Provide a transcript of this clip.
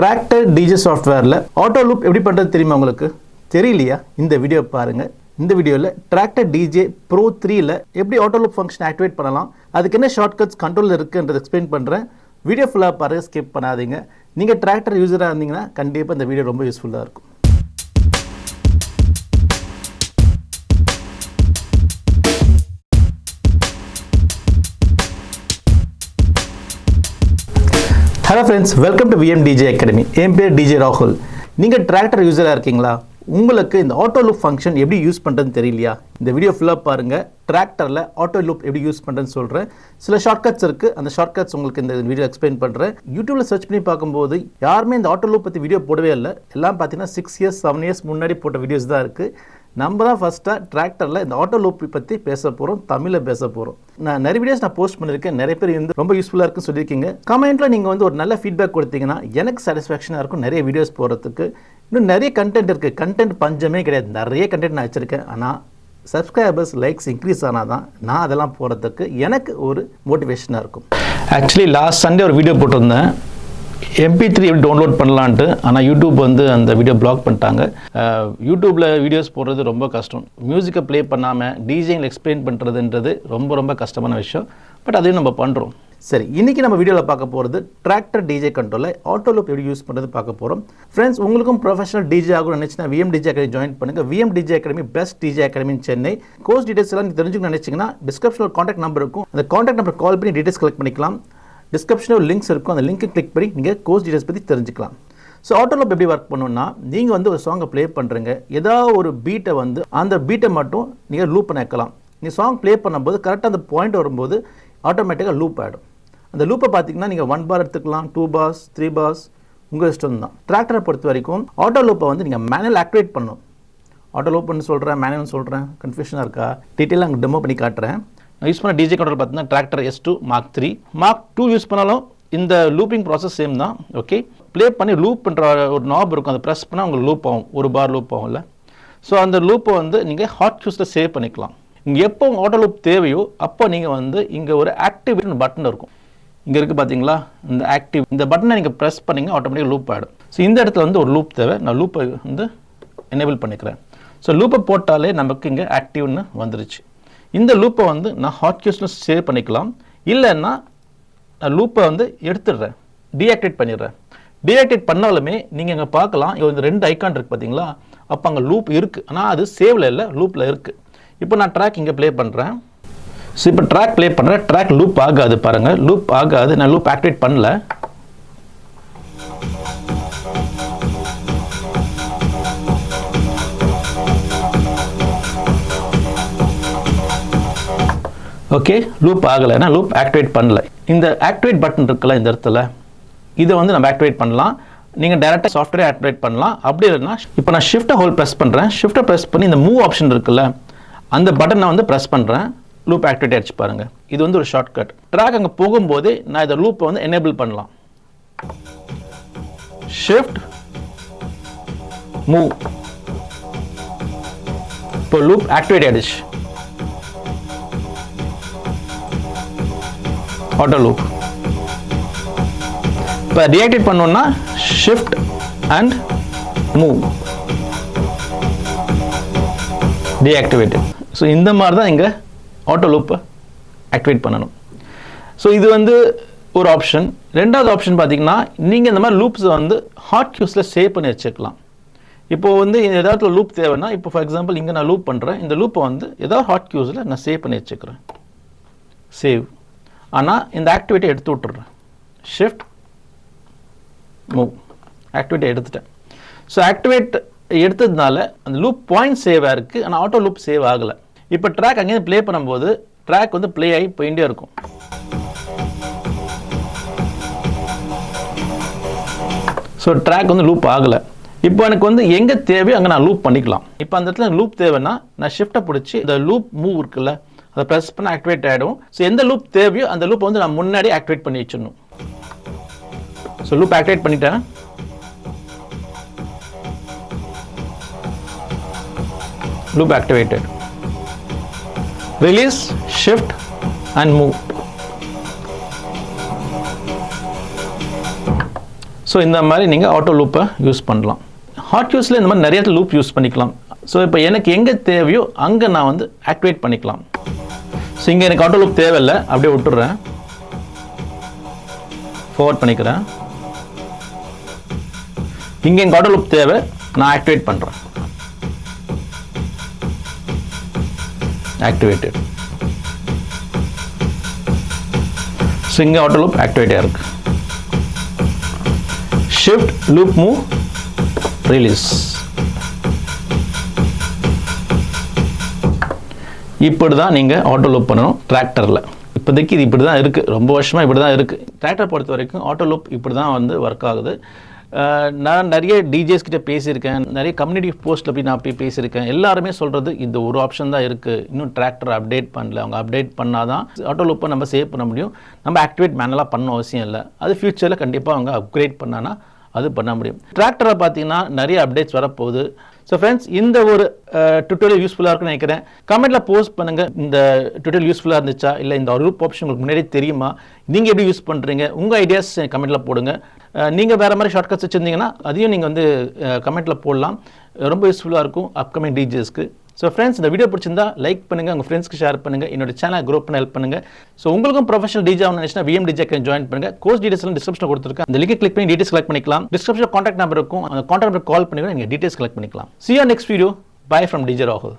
Tractor DJ சாஃப்ட்வேரில் auto loop எப்படி பண்ணுறது தெரியுமா உங்களுக்கு? தெரியலையா? இந்த வீடியோ பாருங்கள். இந்த வீடியோவில் டிராக்டர் டிஜே ப்ரோ 3ல் எப்படி ஆட்டோ லூப் ஃபங்க்ஷன் ஆக்டிவேட் பண்ணலாம், அதுக்கு என்ன ஷார்ட்கட்ஸ் கண்ட்ரோல் இருக்குன்றது எக்ஸ்பிளைன் பண்ணுறேன். வீடியோ ஃபுல்லாக பாருங்கள், ஸ்கிப் பண்ணாதீங்க. நீங்கள் டிராக்டர் யூஸராக இருந்தீங்கன்னா கண்டிப்பாக இந்த வீடியோ ரொம்ப யூஸ்ஃபுல்லாக இருக்கும். Hello friends, welcome to VM DJ academy. என் பேர் டிஜே ராகுல். நீங்கள் டிராக்டர் யூஸராக இருக்கீங்களா? உங்களுக்கு இந்த ஆட்டோ லூப் ஃபங்க்ஷன் எப்படி யூஸ் பண்ணுறதுன்னு தெரியலையா? இந்த வீடியோ ஃபுல்லாக பாருங்கள். டிராக்டரில் ஆட்டோ லூப் எப்படி யூஸ் பண்ணுறதுன்னு சொல்கிறேன். சில ஷார்ட்கட்ஸ் இருக்குது, அந்த ஷார்ட்கட்ஸ் உங்களுக்கு இந்த வீடியோ எக்ஸ்பிளைன் பண்ணுறேன். யூடியூப்பில் சர்ச் பண்ணி பார்க்கும்போது யாருமே இந்த ஆட்டோ லூப் பற்றி வீடியோ போடவே இல்லை. எல்லாம் பார்த்தீங்கன்னா 6 இயர்ஸ் 7 இயர்ஸ் முன்னாடி போட்ட வீடியோஸ் தான் இருக்குது. நம்ம தான் ஃபஸ்ட்டாக டிராக்டரில் இந்த ஆட்டோ லூப் பற்றி பேச போகிறோம், தமிழில் பேச போகிறோம். நான் நிறைய வீடியோஸ் போஸ்ட் பண்ணியிருக்கேன், நிறைய பேர் வந்து ரொம்ப யூஸ்ஃபுல்லாக இருக்குன்னு சொல்லியிருக்கீங்க. கமெண்ட்டில் நீங்கள் வந்து ஒரு நல்ல ஃபீட்பேக் கொடுத்தீங்கன்னா எனக்கு சாட்டிஸ்ஃபேக்ஷனாக இருக்கும் நிறைய வீடியோஸ் போகிறதுக்கு. இன்னும் நிறைய கண்டென்ட் இருக்குது, கண்டென்ட் பஞ்சமே கிடையாது. நிறைய கண்டென்ட் நான் வச்சுருக்கேன். ஆனால் சப்ஸ்கிரைபர்ஸ் லைக்ஸ் இன்க்ரீஸ் ஆனால் தான் நான் அதெல்லாம் போகிறதுக்கு எனக்கு ஒரு மோட்டிவேஷனாக இருக்கும். ஆக்சுவலி லாஸ்ட் சண்டே ஒரு வீடியோ போட்டிருந்தேன், MP3 எப்படி டவுன்லோட் பண்ணலான்ட்டு. ஆனால் யூடியூப் வந்து அந்த வீடியோ பிளாக் பண்ணிட்டாங்க. யூடியூப்பில் வீடியோஸ் போடுறது ரொம்ப கஷ்டம். மியூசிக்கை ப்ளே பண்ணாமல் டிஜேயில் எக்ஸ்பிளைன் பண்ணுறதுன்றது ரொம்ப கஷ்டமான விஷயம். பட் அதையும் நம்ம பண்ணுறோம். சரி, இன்றைக்கி நம்ம வீடியோவில் பார்க்க போகிறது டிராக்டர் டிஜே கண்ட்ரோலில் ஆட்டோ லூப் எப்படி யூஸ் பண்ணுறது பார்க்க போகிறோம். ஃப்ரெண்ட்ஸ், உங்களுக்கும் ப்ரொஃபஷனல் டிஜே ஆகணும்னு நினச்சினா விஎம் டிஜே அகாடமி ஜாயின் பண்ணுங்கள். VM DJ academy best DJ academy Chennai. Course details எல்லாம் நீங்கள் தெரிஞ்சுக்கணும்னு நினச்சிங்கன்னா டிஸ்கிரிப்ஷனில் காண்டாக்ட் நம்பர் இருக்கும். அந்த காண்டாக்ட் நம்பர் கால் பண்ணி டீடைல்ஸ் கலெக்ட் பண்ணிக்கலாம். டிஸ்கிரிப்ஷனில் ஒரு லிங்க்ஸ் இருக்கும், அந்த லிங்க்கை கிளிக் பண்ணி நீங்கள் கோர்ஸ் டீடைல்ஸ் பற்றி தெரிஞ்சுக்கலாம். ஸோ ஆட்டோ லூப் எப்படி ஒர்க் பண்ணணும்னா, நீங்கள் வந்து ஒரு சாங்கை ப்ளே பண்ணுறீங்க, ஏதாவது ஒரு பீட்டை வந்து அந்த பீட்டை மட்டும் நீங்கள் லூப் பண்ண வைக்கலாம். நீங்கள் சாங் ப்ளே பண்ணும்போது கரெக்டாக அந்த பாயிண்ட் வரும்போது ஆட்டோமேட்டிக்காக லூப் ஆகிடும். அந்த லூப்பை பார்த்தீங்கன்னா நீங்கள் 1 பார் எடுத்துக்கலாம், 2 பார்ஸ், 3 பார்ஸ், உங்கள் இஷ்டம் தான். டிராக்டரை பொறுத்த வரைக்கும் ஆட்டோ லூப்பை வந்து நீங்கள் மேனுவல் ஆக்டிவேட் பண்ணணும். ஆட்டோ லூப் பண்ணி சொல்கிறேன், மேனுவல் சொல்கிறேன், கன்ஃபியூஷனாக இருக்கா? டீட்டெயிலாக அங்கே டெமோ பண்ணி காட்டுறேன். யூஸ் பண்ண டிஜே கண்ட்ரோல் பார்த்தீங்கன்னா tractor S2 Mark 3 Mark 2 use பண்ணாலும் இந்த லூப்பிங் ப்ராசஸ் சேம் தான். ஓகே, ப்ளே பண்ணி லூப் பண்ணுற ஒரு நாப் இருக்கும், அதை ப்ரெஸ் பண்ணால் உங்களுக்கு லூப் ஆகும், 1 பார் லூப் ஆகும்ல. ஸோ அந்த லூப்பை வந்து நீங்கள் ஹாட் கியூஸில் சேவ் பண்ணிக்கலாம். இங்கே எப்போ உங்கள் ஆட்டோ லூப் தேவையோ அப்போ நீங்கள் வந்து இங்கே ஒரு ஆக்டிவேட் பட்டன் இருக்கும். இங்கே இருக்குது பார்த்தீங்களா, இந்த ஆக்டிவ், இந்த பட்டனை நீங்கள் ப்ரெஸ் பண்ணிங்க ஆட்டோமேட்டிக்காக லூப் ஆகிடும். ஸோ இந்த இடத்துல வந்து ஒரு லூப் தேவை, நான் லூப்பை வந்து எனேபிள் பண்ணிக்கிறேன். ஸோ லூப்பை போட்டாலே நமக்கு இங்கே ஆக்டிவ்னு வந்துருச்சு. இந்த லூப்பை வந்து நான் ஹாட் கியூஸில் சேவ் பண்ணிக்கலாம். இல்லைன்னா நான் லூப்பை வந்து எடுத்துடுறேன், டீஆக்டிவேட் பண்ணிடுறேன். டீஆக்டிவேட் பண்ணாலுமே நீங்கள் இங்கே பார்க்கலாம், இந்த 2 ஐக்கான் இருக்குது பார்த்தீங்களா, அப்போ அங்கே லூப் இருக்குது. ஆனால் அது சேவில் இல்லை, லூப்பில் இருக்குது. இப்போ நான் ட்ராக் இங்கே ப்ளே பண்ணுறேன். ஸோ இப்போ ட்ராக் ப்ளே பண்ணுறேன், ட்ராக் லூப் ஆகாது பாருங்கள், லூப் ஆகாது. நான் லூப் ஆக்டிவேட் பண்ணல. ஓகே, லூப் ஆகலை, நான் லூப் ஆக்டிவேட் பண்ணல. இந்த ஆக்டிவேட் பட்டன் இருக்குல்ல இந்த இடத்துல, இதை வந்து நம்ம ஆக்டிவேட் பண்ணலாம். நீங்கள் டேரெக்டாக சாஃப்ட்வேர் ஆக்டிவேட் பண்ணலாம். அப்படி இல்லைன்னா இப்போ நான் ஷிஃப்ட்டை ஹோல்ட் ப்ரெஸ் பண்ணுறேன். ஷிஃப்ட்டை ப்ரெஸ் பண்ணி இந்த மூவ் ஆப்ஷன் இருக்குல்ல, அந்த பட்டனை வந்து ப்ரெஸ் பண்ணுறேன். லூப் ஆக்டிவேட் ஆகிடுச்சு பாருங்கள். இது வந்து ஒரு ஷார்ட்கட். ட்ராக் அங்கே போகும்போது நான் இந்த லூப்பை வந்து எனேபிள் பண்ணலாம். ஷிஃப்ட் மூவ், இப்போ லூப் ஆக்டிவேட் ஆகிடுச்சு. ஆட்டோ லூப் இப்போ டீஆக்டிவேட் பண்ணோம்னா shift and move, deactivate. So இந்த மாதிரி தான் இங்கே ஆட்டோ லூப்பை ஆக்டிவேட் பண்ணணும். ஸோ இது வந்து ஒரு ஆப்ஷன். ரெண்டாவது ஆப்ஷன் பார்த்தீங்கன்னா, நீங்கள் இந்த மாதிரி லூப்ஸை வந்து ஹாட் கியூஸில் சேவ் பண்ணி வச்சுக்கலாம். இப்போது வந்து ஏதாவது லூப் தேவைன்னா, இப்போ ஃபார் எக்ஸாம்பிள் இங்கே நான் லூப் பண்ணுறேன், இந்த லூப்பை வந்து ஏதாவது ஹாட் கியூஸில் நான் சேவ் பண்ணி வச்சுக்கிறேன். சேவ். ஆனால் இந்த ஆக்டிவிட்டி எடுத்து விட்டுறேன். ஷிஃப்ட் மூவ், ஆக்டிவிட்டி எடுத்துட்டேன். ஸோ ஆக்டிவேட் எடுத்ததுனால அந்த லூப் பாயிண்ட் சேவ் ஆகிருக்கு, ஆனால் ஆட்டோ லூப் சேவ் ஆகலை. இப்போ ட்ராக் அங்கேருந்து ப்ளே பண்ணும்போது ட்ராக் வந்து ப்ளே ஆகி போயிட்டே இருக்கும். ஸோ ட்ராக் வந்து லூப் ஆகலை. இப்போ எனக்கு வந்து எங்கே தேவையோ அங்கே நான் லூப் பண்ணிக்கலாம். இப்போ அந்த இடத்துல லூப் தேவைன்னா நான் ஷிஃப்ட்டை பிடிச்சி இந்த லூப் மூவ் இருக்குல்ல, அதை ப்ரெஸ் பண்ண ஆக்டிவேட் ஆகிடும். ஸோ எந்த லூப் தேவையோ அந்த லூப்பை வந்து நான் முன்னாடி ஆக்டிவேட் பண்ணி வச்சிடணும். ஸோ லூப் ஆக்டிவேட் பண்ணிட்டேன். Loop activated. Release, shift and move. So இந்த மாதிரி நீங்கள் ஆட்டோ லூப்பை யூஸ் பண்ணலாம். ஹாட் யூஸில் இந்த மாதிரி நிறைய லூப் யூஸ் பண்ணிக்கலாம். ஸோ இப்போ எனக்கு எங்கே தேவையோ அங்கே நான் வந்து ஆக்டிவேட் பண்ணிக்கலாம். ஸோ இங்கே எனக்கு ஆட்டோ லூப் தேவையில்லை, அப்படியே விட்டுடுறேன், ஃபார்வர்ட் பண்ணிக்கிறேன். இங்கே எனக்கு ஆட்டோ லூப் தேவை, நான் ஆக்டிவேட் பண்ணுறேன். ஆக்டிவேட்டட். ஸோ இங்கே ஆட்டோ லூப் ஆக்டிவேட்டாக இருக்குது. Shift loop move release. இப்படி தான் நீங்கள் ஆட்டோ லூப் பண்ணணும் டிராக்டரில். இப்போதைக்கு இது இப்படி தான் இருக்குது, ரொம்ப வருஷமாக இப்படி தான் இருக்குது. டிராக்டர் பொறுத்த வரைக்கும் ஆட்டோ லூப் இப்படி தான் வந்து ஒர்க் ஆகுது. நான் நிறைய டிஜேஸ் கிட்ட பேசியிருக்கேன், நிறைய கம்யூனிட்டி போஸ்ட்டில் போய் நான் போய் பேசியிருக்கேன். எல்லாருமே சொல்கிறது இந்த ஒரு ஆப்ஷன் தான் இருக்குது, இன்னும் டிராக்டர் அப்டேட் பண்ணல. அவங்க அப்டேட் பண்ணால் தான் ஆட்டோ லூப்பை நம்ம சேவ் பண்ண முடியும். நம்ம ஆக்டிவேட் மேனலாக பண்ண அவசியம் இல்லை. அது ஃபியூச்சரில் கண்டிப்பாக அவங்க அப்கிரேட் பண்ணானா அது பண்ண முடியும். டிராக்டரை பார்த்தீங்கன்னா நிறைய அப்டேட்ஸ் வரப்போகுது. ஸோ ஃப்ரெண்ட்ஸ், இந்த ஒரு டுட்டோரியல் யூஸ்ஃபுல்லாக இருக்குன்னு நினைக்கிறேன். கமெண்ட்டில் போஸ்ட் பண்ணுங்கள், இந்த டுட்டோரியல் யூஸ்ஃபுல்லாக இருந்துச்சா, இல்லை இந்த லூப் ஆப்ஷன் உங்களுக்கு முன்னாடியே தெரியுமா, நீங்கள் எப்படி யூஸ் பண்ணுறீங்க, உங்கள் ஐடியாஸ் கமெண்ட்டில் போடுங்க. நீங்கள் வேறு மாதிரி ஷார்ட்கட்ஸ் வச்சுருந்தீங்கன்னா அதையும் நீங்கள் வந்து கமெண்ட்டில் போடலாம். ரொம்ப யூஸ்ஃபுல்லாக இருக்கும் அப்கமிங் டிஜேஸ்க்கு. ஸோ ஃப்ரெண்ட்ஸ், இந்த வீடியோ பிடிச்சிருந்தா லைக் பண்ணுங்கள், உங்கள் ஃப்ரெண்ட்ஸ்க்கு ஷேர் பண்ணுங்கள், என்னோட சேனல் க்ரோ பண்ண ஹெல்ப் பண்ணுங்கள். ஸோ உங்களுக்கும் ப்ரொஃபஷனல் டிஜே ஆகணும்னு நினச்சினா VM DJ Academy ஜாயின் பண்ணுங்கள். கோர்ஸ் டீடைல்ஸ்லாம் டிஸ்கிரிப்ஷனில் கொடுத்துருக்கேன், அந்த லிங்கை கிளிக் பண்ணி டீடைல்ஸ் கலெக்ட் பண்ணிக்கலாம். டிஸ்கிரிப்ஷனில் கான்டாக்ட் நம்பர் இருக்கும், அந்த கான்டாக்ட் நம்பர் கால் பண்ணி நீங்கள் டீடைல்ஸ் கலெக்ட் பண்ணிக்கலாம். See you on next video. Bye from DJ Rahul.